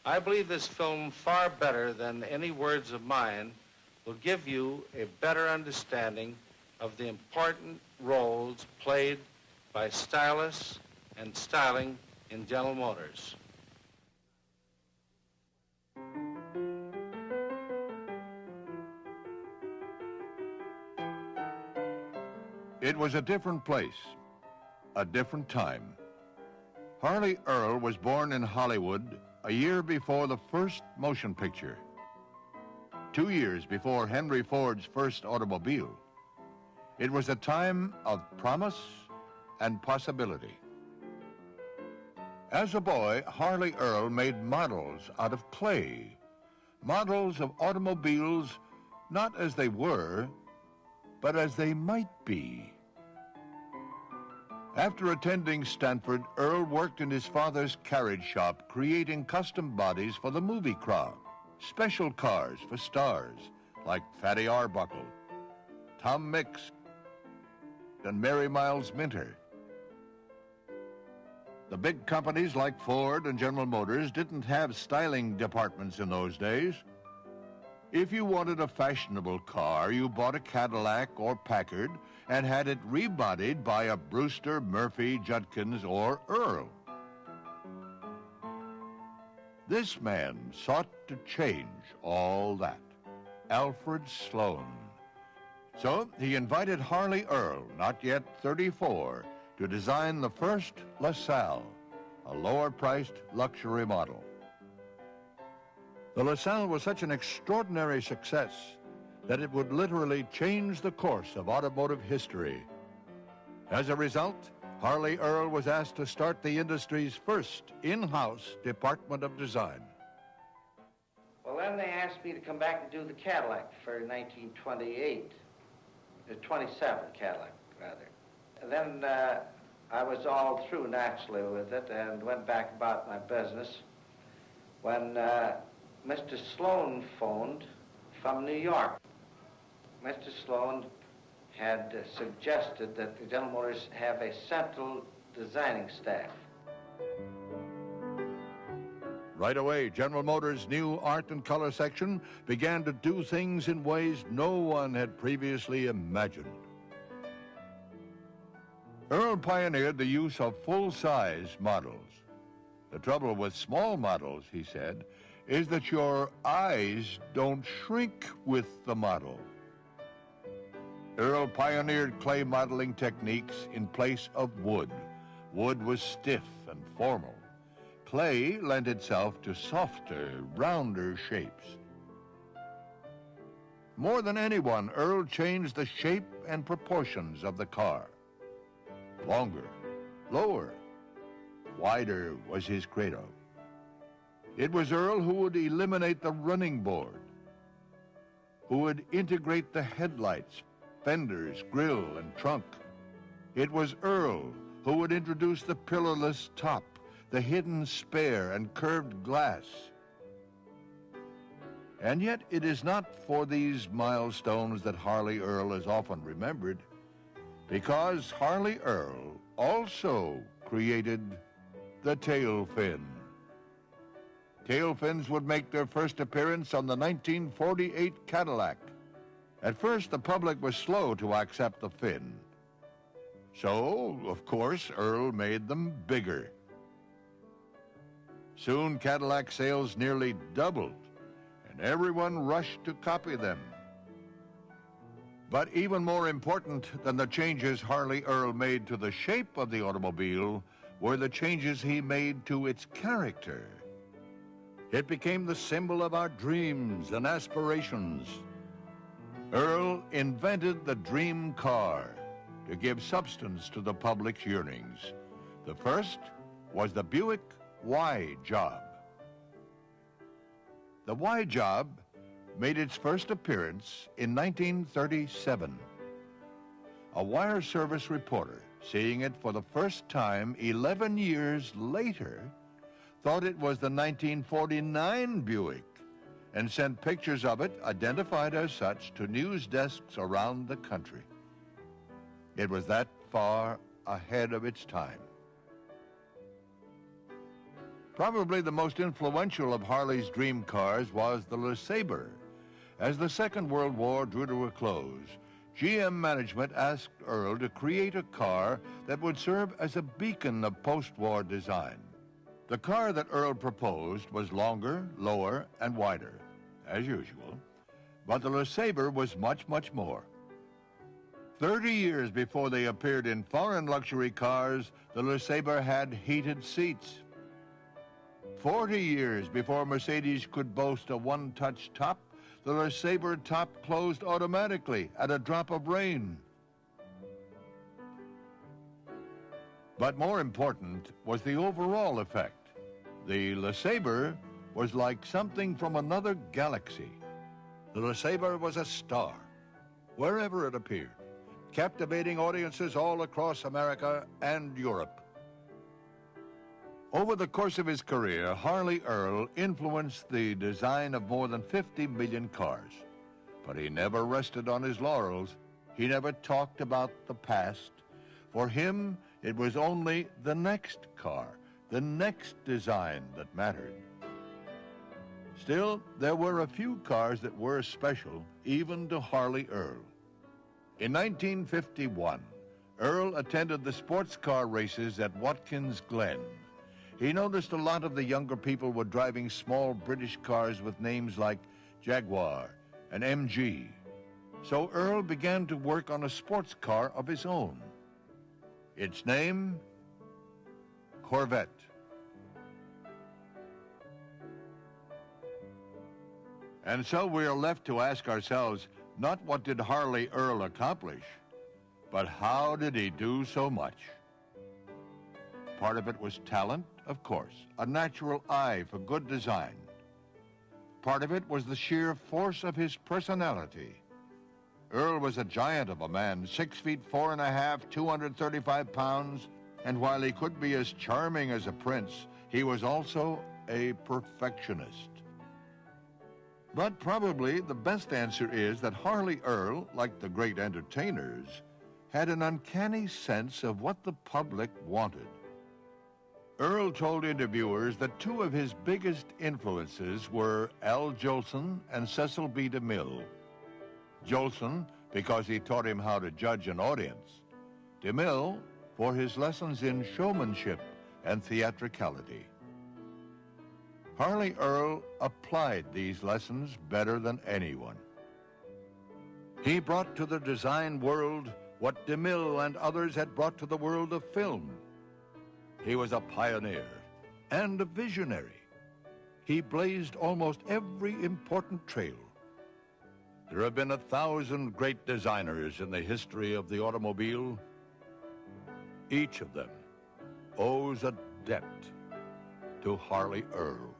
I believe this film, far better than any words of mine, will give you a better understanding of the important roles played by stylists and styling in General Motors. It was a different place, a different time. Harley Earl was born in Hollywood a year before the first motion picture, 2 years before Henry Ford's first automobile. It was a time of promise and possibility. As a boy, Harley Earl made models out of clay, models of automobiles not as they were, but as they might be. After attending Stanford, Earl worked in his father's carriage shop, creating custom bodies for the movie crowd, special cars for stars like Fatty Arbuckle, Tom Mix, and Mary Miles Minter. The big companies like Ford and General Motors didn't have styling departments in those days. If you wanted a fashionable car, you bought a Cadillac or Packard and had it rebodied by a Brewster, Murphy, Judkins, or Earl. This man sought to change all that, Alfred Sloan. So he invited Harley Earl, not yet 34, to design the first LaSalle, a lower-priced luxury model. The LaSalle was such an extraordinary success that it would literally change the course of automotive history. As a result, Harley Earl was asked to start the industry's first in-house department of design. Well, then they asked me to come back and do the Cadillac for 1928, 27 Cadillac, rather. And then I was all through naturally with it and went back about my business when Mr. Sloan phoned from New York. Mr. Sloan had suggested that the General Motors have a central designing staff. Right away, General Motors' new art and color section began to do things in ways no one had previously imagined. Earl pioneered the use of full-size models. The trouble with small models, he said, is that your eyes don't shrink with the model. Earl pioneered clay modeling techniques in place of wood. Wood was stiff and formal. Clay lent itself to softer, rounder shapes. More than anyone, Earl changed the shape and proportions of the car. Longer, lower, wider was his credo. It was Earl who would eliminate the running board, who would integrate the headlights, fenders, grille, and trunk. It was Earl who would introduce the pillarless top, the hidden spare and curved glass. And yet it is not for these milestones that Harley Earl is often remembered, because Harley Earl also created the tail fin. Tail fins would make their first appearance on the 1948 Cadillac. At first, the public was slow to accept the fin. So, of course, Earl made them bigger. Soon, Cadillac sales nearly doubled, and everyone rushed to copy them. But even more important than the changes Harley Earl made to the shape of the automobile were the changes he made to its character. It became the symbol of our dreams and aspirations. Earl invented the dream car to give substance to the public's yearnings. The first was the Buick Y-Job. The Y-Job made its first appearance in 1937. A wire service reporter, seeing it for the first time 11 years later, thought it was the 1949 Buick and sent pictures of it, identified as such, to news desks around the country. It was that far ahead of its time. 1937 Probably the most influential of Harley's dream cars was the LeSabre. As the Second World War drew to a close, GM management asked Earl to create a car that would serve as a beacon of post-war design. The car that Earl proposed was longer, lower, and wider, as usual, but the LeSabre was much, much more. 30 years before they appeared in foreign luxury cars, the LeSabre had heated seats. 40 years before Mercedes could boast a one-touch top, the LeSabre top closed automatically at a drop of rain. But more important was the overall effect. The LeSabre was like something from another galaxy. The LeSabre was a star, wherever it appeared, captivating audiences all across America and Europe. Over the course of his career, Harley Earl influenced the design of more than 50 million cars. But he never rested on his laurels. He never talked about the past. For him, it was only the next car, the next design that mattered. Still, there were a few cars that were special, even to Harley Earl. In 1951, Earl attended the sports car races at Watkins Glen. He noticed a lot of the younger people were driving small British cars with names like Jaguar and MG. So Earl began to work on a sports car of his own. Its name, Corvette. And so we are left to ask ourselves, not what did Harley Earl accomplish, but how did he do so much? Part of it was talent, of course, a natural eye for good design. Part of it was the sheer force of his personality. Earl was a giant of a man, 6 feet 4.5, 235 pounds, and while he could be as charming as a prince, he was also a perfectionist. But probably the best answer is that Harley Earl, like the great entertainers, had an uncanny sense of what the public wanted. Earl told interviewers that two of his biggest influences were Al Jolson and Cecil B. DeMille. Jolson, because he taught him how to judge an audience. DeMille, for his lessons in showmanship and theatricality. Harley Earl applied these lessons better than anyone. He brought to the design world what DeMille and others had brought to the world of film. He was a pioneer and a visionary. He blazed almost every important trail. There have been 1,000 great designers in the history of the automobile. Each of them owes a debt to Harley Earl.